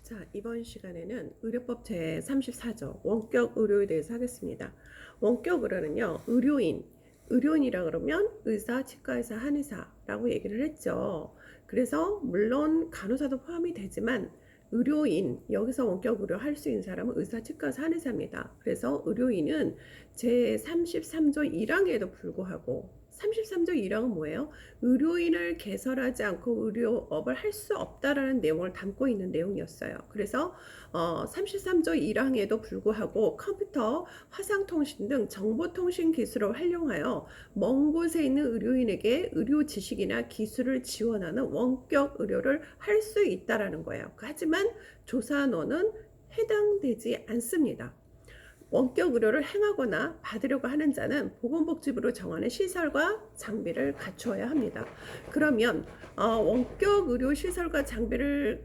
자, 이번 시간에는 의료법 제34조 원격 의료에 대해서 하겠습니다. 원격 의료는요, 의료인이라 그러면 의사, 치과의사, 한의사라고 얘기를 했죠. 그래서 물론 간호사도 포함이 되지만 의료인, 여기서 원격 의료 할 수 있는 사람은 의사, 치과의사, 한의사입니다. 그래서 의료인은 제33조 1항에도 불구하고 33조 1항은 뭐예요? 의료인을 개설하지 않고 의료업을 할 수 없다라는 내용을 담고 있는 내용이었어요. 그래서 33조 1항에도 불구하고 컴퓨터, 화상통신 등 정보통신 기술을 활용하여 먼 곳에 있는 의료인에게 의료 지식이나 기술을 지원하는 원격 의료를 할 수 있다라는 거예요. 하지만 조사원은 해당되지 않습니다. 원격 의료를 행하거나 받으려고 하는 자는 보건복지부로 정하는 시설과 장비를 갖추어야 합니다. 그러면 원격 의료 시설과 장비를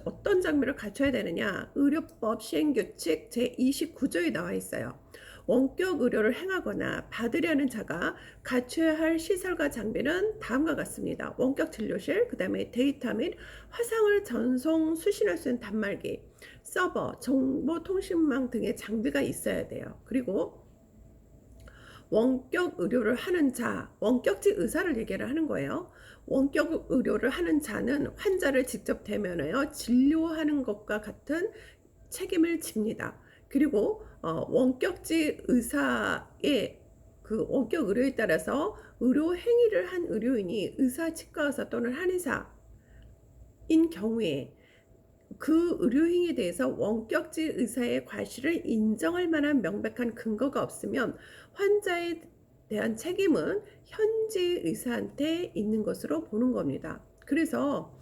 어떤 장비를 갖춰야 되느냐? 의료법 시행규칙 제29조에 나와 있어요. 원격 의료를 행하거나 받으려는 자가 갖춰야 할 시설과 장비는 다음과 같습니다. 원격 진료실, 그 다음에 데이터 및 화상을 전송 수신할 수 있는 단말기, 서버, 정보통신망 등의 장비가 있어야 돼요. 그리고 원격 의료를 하는 자, 원격지 의사를 얘기를 하는 거예요. 원격 의료를 하는 자는 환자를 직접 대면하여 진료하는 것과 같은 책임을 집니다. 그리고 원격지 의사의 그 원격 의료에 따라서 의료 행위를 한 의료인이 의사, 치과의사 또는 한의사인 경우에 그 의료행위에 대해서 원격지 의사의 과실을 인정할 만한 명백한 근거가 없으면 환자에 대한 책임은 현지 의사한테 있는 것으로 보는 겁니다. 그래서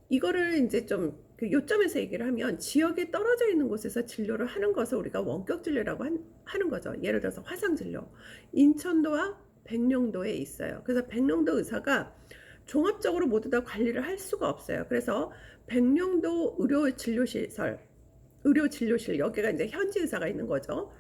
이거를 이제 좀 그 요점에서 얘기를 하면 지역에 떨어져 있는 곳에서 진료를 하는 것을 우리가 원격 진료라고 하는 거죠. 예를 들어서 화상 진료. 인천도와 백령도에 있어요. 그래서 백령도 의사가 종합적으로 모두 다 관리를 할 수가 없어요. 그래서 백령도 의료 진료실 여기가 이제 현지 의사가 있는 거죠.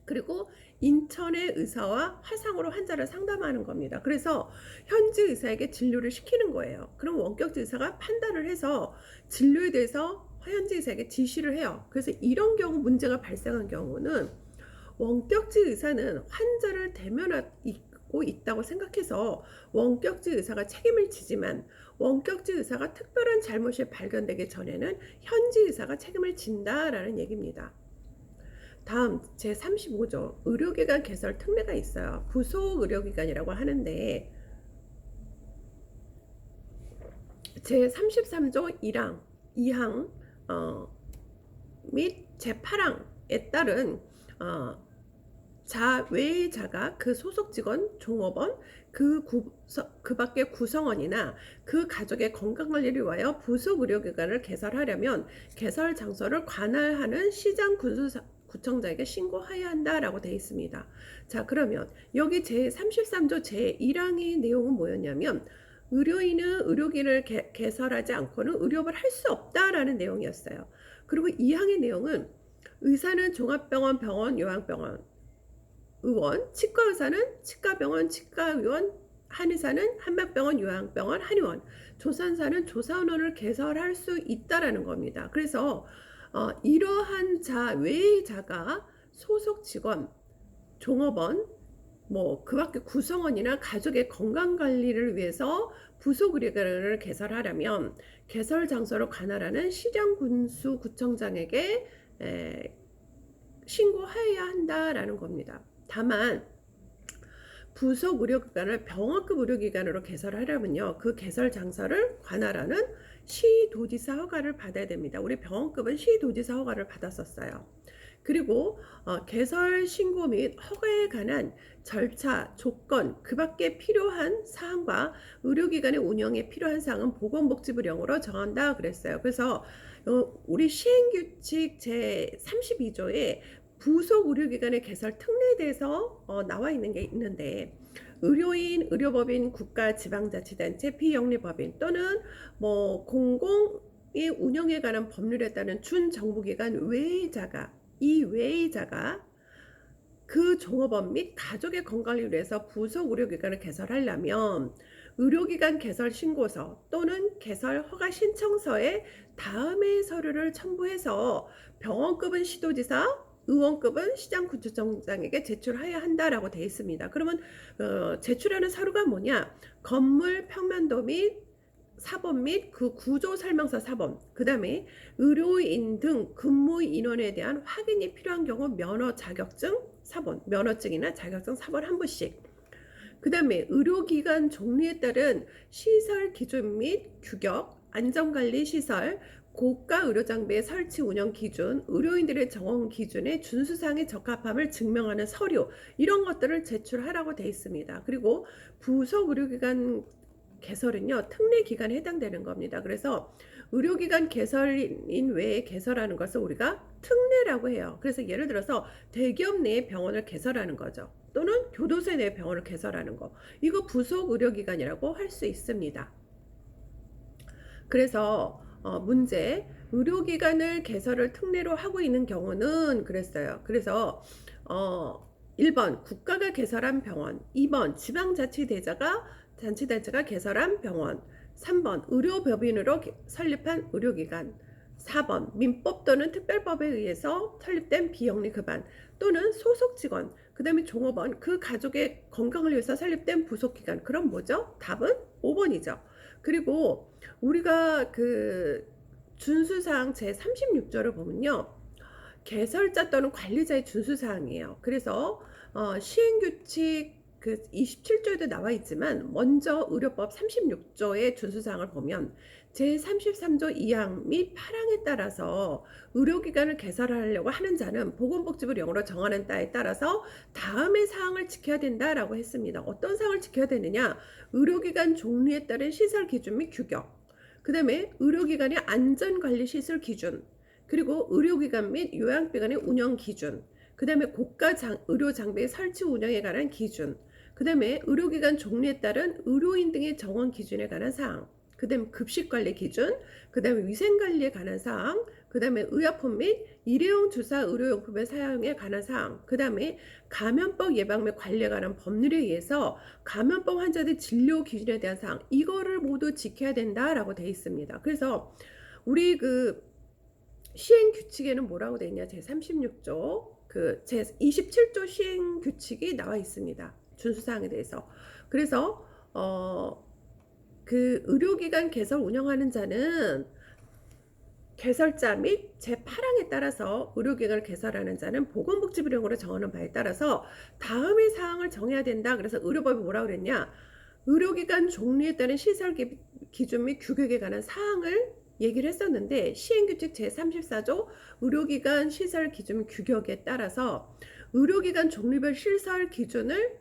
그리고 인천의 의사와 화상으로 환자를 상담하는 겁니다. 그래서 현지 의사에게 진료를 시키는 거예요. 그럼 원격지 의사가 판단을 해서 진료에 대해서 현지 의사에게 지시를 해요. 그래서 이런 경우 문제가 발생한 경우는 원격지 의사는 환자를 대면하고 있다고 생각해서 원격지 의사가 책임을 지지만 원격지 의사가 특별한 잘못이 발견되기 전에는 현지 의사가 책임을 진다라는 얘기입니다. 다음 제35조 의료기관 개설 특례가 있어요. 부속 의료기관이라고 하는데 제33조 1항, 2항 및 제8항에 따른 자 외의 자가 그 소속 직원, 종업원, 그 밖의 구성원이나 그 가족의 건강관리를 위하여 부속 의료기관을 개설하려면 개설 장소를 관할하는 시장 구청장에게 신고해야 한다라고 되어 있습니다. 자, 그러면 여기 제33조 제1항의 내용은 뭐였냐면 의료인은 의료기를 개설하지 않고는 의료업을 할 수 없다라는 내용이었어요. 그리고 2항의 내용은 의사는 종합병원, 병원, 요양병원 의원, 치과의사는 치과병원, 치과의원, 한의사는 한방병원, 요양병원, 한의원, 조산사는 조산원을 개설할 수 있다라는 겁니다. 그래서 이러한 자 외의 자가 소속 직원, 종업원, 그 밖에 구성원이나 가족의 건강관리를 위해서 부속 의료기관을 개설하려면 개설 장소를 관할하는 시장군수구청장에게 신고해야 한다라는 겁니다. 다만 부속 의료기관을 병원급 의료기관으로 개설하려면요, 그 개설 장소를 관할하는 시도지사 허가를 받아야 됩니다. 우리 병원급은 시도지사 허가를 받았었어요. 그리고 개설 신고 및 허가에 관한 절차, 조건, 그 밖에 필요한 사항과 의료기관의 운영에 필요한 사항은 보건복지부령으로 정한다 그랬어요. 그래서 우리 시행규칙 제32조에 부속 의료기관의 개설 특례에 대해서 나와 있는 게 있는데 의료인, 의료법인, 국가, 지방자치단체, 비영리법인 또는 공공의 운영에 관한 법률에 따른 준정부기관 외의 자가 그 종업원 및 가족의 건강을 위해서 부속 의료기관을 개설하려면 의료기관 개설 신고서 또는 개설 허가 신청서에 다음의 서류를 첨부해서 병원급은 시도지사, 의원급은 시장군수청장에게 제출해야 한다라고 되어 있습니다. 그러면 제출하는 서류가 뭐냐? 건물 평면도 및 사본 및 그 구조 설명서 사본, 그 다음에 의료인 등 근무 인원에 대한 확인이 필요한 경우 면허 자격증 사본, 면허증이나 자격증 사본 한 부씩, 그 다음에 의료기관 종류에 따른 시설 기준 및 규격, 안전관리 시설, 고가 의료장비의 설치 운영 기준, 의료인들의 정원 기준에 준수사항에 적합함을 증명하는 서류, 이런 것들을 제출하라고 되어 있습니다. 그리고 부속 의료기관 개설은요, 특례 기간에 해당되는 겁니다. 그래서 의료기관 개설인 외에 개설하는 것을 우리가 특례라고 해요. 그래서 예를 들어서 대기업 내에 병원을 개설하는 거죠. 또는 교도소 내 병원을 개설하는 거. 이거 부속 의료기관이라고 할 수 있습니다. 그래서 문제, 의료기관을 개설을 특례로 하고 있는 경우는 그랬어요. 그래서 1번 국가가 개설한 병원, 2번 지방자치단체가 개설한 병원, 3번 의료법인으로 설립한 의료기관, 4번 민법 또는 특별법에 의해서 설립된 비영리기관 또는 소속 직원, 그 다음에 종업원, 그 가족의 건강을 위해서 설립된 부속기관. 그럼 뭐죠? 답은 5번이죠. 그리고 우리가 그 준수사항 제36조를 보면요, 개설자 또는 관리자의 준수사항이에요. 그래서 시행규칙 그 27조에도 나와 있지만 먼저 의료법 36조의 준수사항을 보면 제33조 2항 및 8항에 따라서 의료기관을 개설하려고 하는 자는 보건복지부령으로 정하는 따에 따라서 다음의 사항을 지켜야 된다라고 했습니다. 어떤 사항을 지켜야 되느냐? 의료기관 종류에 따른 시설 기준 및 규격, 그 다음에 의료기관의 안전관리시설 기준, 그리고 의료기관 및 요양병원의 운영 기준, 그 다음에 고가 의료장비의 설치 운영에 관한 기준, 그 다음에 의료기관 종류에 따른 의료인 등의 정원 기준에 관한 사항, 그 다음에 급식관리 기준, 그 다음에 위생관리에 관한 사항, 그 다음에 의약품 및 일회용 주사 의료용품의 사용에 관한 사항, 그 다음에 감염병 예방 및 관리에 관한 법률에 의해서 감염병 환자들 진료 기준에 대한 사항, 이거를 모두 지켜야 된다라고 되어 있습니다. 그래서 우리 그 시행규칙에는 뭐라고 되어 있냐? 제36조 그 제27조 시행규칙이 나와 있습니다. 준수사항에 대해서. 그래서 그 의료기관 개설 운영하는 자는 개설자 및 제8항에 따라서 의료기관을 개설하는 자는 보건복지부령으로 정하는 바에 따라서 다음의 사항을 정해야 된다. 그래서 의료법이 뭐라고 그랬냐? 의료기관 종류에 따른 시설 기준 및 규격에 관한 사항을 얘기를 했었는데, 시행규칙 제34조 의료기관 시설 기준 규격에 따라서 의료기관 종류별 시설 기준을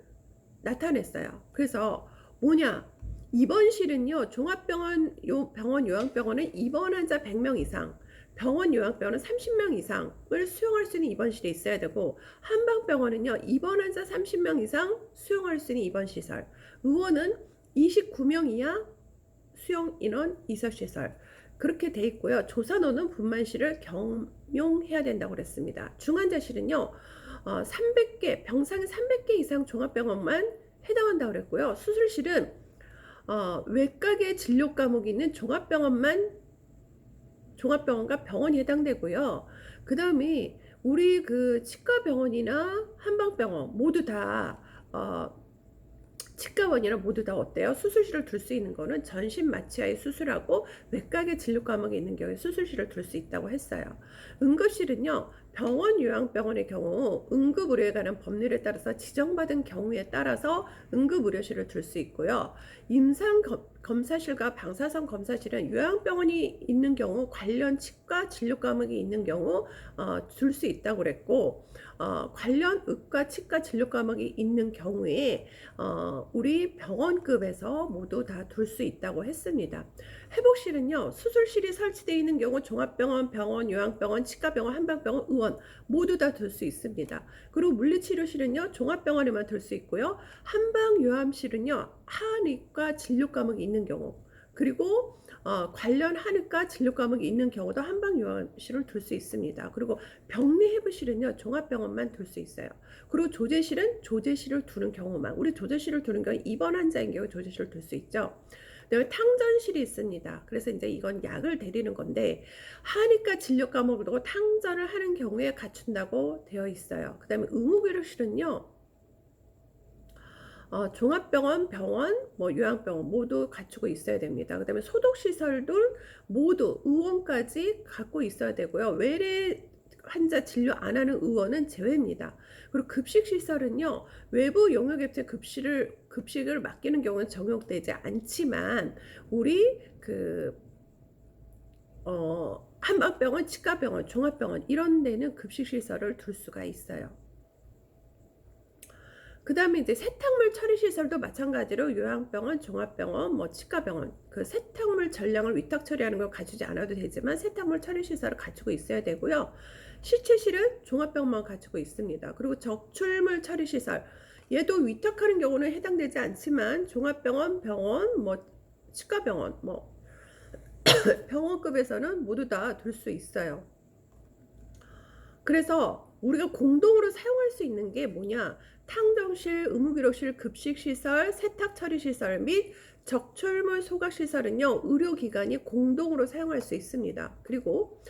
나타냈어요. 그래서 뭐냐? 입원실은요, 종합병원, 병원 요양병원은 입원 환자 100명 이상, 병원 요양병원은 30명 이상을 수용할 수 있는 입원실이 있어야 되고, 한방병원은요, 입원 환자 30명 이상 수용할 수 있는 입원시설, 의원은 29명 이하 수용 인원 이설시설, 그렇게 돼 있고요. 조산호는 분만실을 경용해야 된다고 그랬습니다. 중환자실은요, 300개, 병상이 300개 이상 종합병원만 해당한다고 그랬고요. 수술실은 외과계 진료 과목이 있는 종합병원과 병원이 해당되고요. 그 다음에 우리 그 치과병원이나 한방병원 모두 다 치과원이나 모두 다 어때요? 수술실을 둘 수 있는 거는 전신 마취하에 수술하고 외과계 진료 과목이 있는 경우에 수술실을 둘 수 있다고 했어요. 응급실은요, 병원 요양병원의 경우 응급의료에 관한 법률에 따라서 지정받은 경우에 따라서 응급의료실을 둘 수 있고요. 임상검사실과 방사선 검사실은 요양병원이 있는 경우 관련 치과 진료 과목이 있는 경우 둘 수 있다고 그랬고, 관련 의과 치과 진료 과목이 있는 경우에 우리 병원급에서 모두 다 둘 수 있다고 했습니다. 회복실은요, 수술실이 설치되어 있는 경우 종합병원, 병원, 요양병원, 치과병원, 한방병원, 의원 모두 다 둘 수 있습니다. 그리고 물리치료실은요, 종합병원에만 둘 수 있고요. 한방요암실은요, 한의과 진료 과목이 있는 경우, 그리고 관련 한의과 진료 과목이 있는 경우도 한방요양실을 둘 수 있습니다. 그리고 병리해부실은요 종합병원만 둘 수 있어요. 그리고 조제실은 조제실을 두는 경우만, 우리 조제실을 두는 경우 입원 환자인 경우 조제실을 둘 수 있죠. 그다음에 탕전실이 있습니다. 그래서 이제 이건 약을 데리는 건데 한의과 진료 과목을 두고 탕전을 하는 경우에 갖춘다고 되어 있어요. 그다음에 의무의료실은요 종합병원, 병원, 뭐 요양병원 모두 갖추고 있어야 됩니다. 그 다음에 소독시설들 모두 의원까지 갖고 있어야 되고요. 외래 환자 진료 안 하는 의원은 제외입니다. 그리고 급식시설은요, 외부 용역업체 급식을 맡기는 경우는 적용되지 않지만, 우리 한방병원, 치과병원, 종합병원 이런 데는 급식시설을 둘 수가 있어요. 그 다음에 이제 세탁물 처리 시설도 마찬가지로 요양병원, 종합병원, 뭐 치과병원 그 세탁물 전량을 위탁 처리하는 걸 갖추지 않아도 되지만 세탁물 처리 시설을 갖추고 있어야 되고요. 시체실은 종합병원만 갖추고 있습니다. 그리고 적출물 처리 시설 얘도 위탁하는 경우는 해당되지 않지만 종합병원, 병원, 뭐 치과병원, 뭐 병원급에서는 모두 다 둘 수 있어요. 그래서 우리가 공동으로 사용할 수 있는 게 뭐냐? 탕정실, 의무기록실, 급식시설, 세탁처리시설 및 적출물 소각시설은요 의료기관이 공동으로 사용할 수 있습니다. 그리고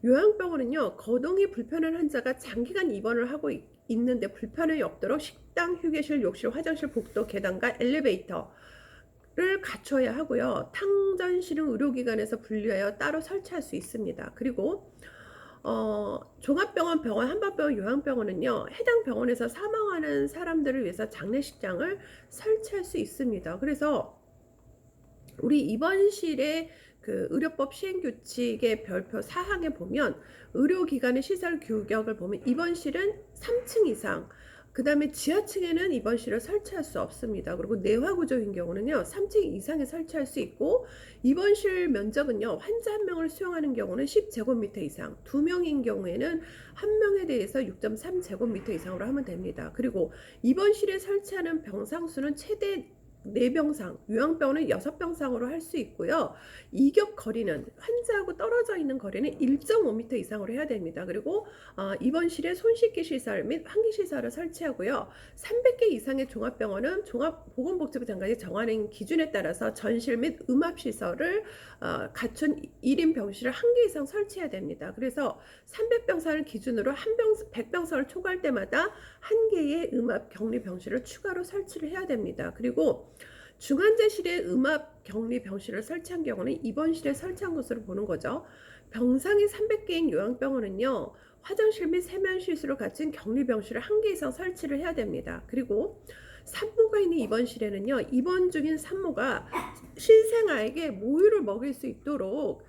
요양병원은요 거동이 불편한 환자가 장기간 입원을 하고 있는데 불편함이 없도록 식당, 휴게실, 욕실, 화장실, 복도, 계단과 엘리베이터를 갖춰야 하고요. 탕전실은 의료기관에서 분리하여 따로 설치할 수 있습니다. 그리고 종합병원, 병원, 한방병원, 요양병원은요 해당 병원에서 사망하는 사람들을 위해서 장례식장을 설치할 수 있습니다. 그래서 우리 입원실의 그 의료법 시행규칙의 별표 4항에 보면 의료기관의 시설 규격을 보면 입원실은 3층 이상, 그 다음에 지하층에는 입원실을 설치할 수 없습니다. 그리고 내화구조인 경우는요 3층 이상에 설치할 수 있고, 입원실 면적은요 환자 한 명을 수용하는 경우는 10제곱미터 이상, 2명인 경우에는 한 명에 대해서 6.3제곱미터 이상으로 하면 됩니다. 그리고 입원실에 설치하는 병상수는 최대 4병상, 요양병원은 6병상으로 할 수 있고요. 이격 거리는 환자하고 떨어져 있는 거리는 1.5m 이상으로 해야 됩니다. 그리고 입원실에 손씻기 시설 및 환기 시설을 설치하고요. 300개 이상의 종합병원은 종합보건복지부 장관이 정하는 기준에 따라서 전실 및 음압 시설을 갖춘 1인 병실을 1개 이상 설치해야 됩니다. 그래서 300병상을 기준으로 100병상을 초과할 때마다 1개의 음압 격리 병실을 추가로 설치를 해야 됩니다. 그리고 중환자실에 음압 격리 병실을 설치한 경우는 입원실에 설치한 것으로 보는 거죠. 병상이 300개인 요양병원은요 화장실 및 세면시설을 갖춘 격리 병실을 1개 이상 설치를 해야 됩니다. 그리고 산모가 있는 입원실에는요 입원 중인 산모가 신생아에게 모유를 먹일 수 있도록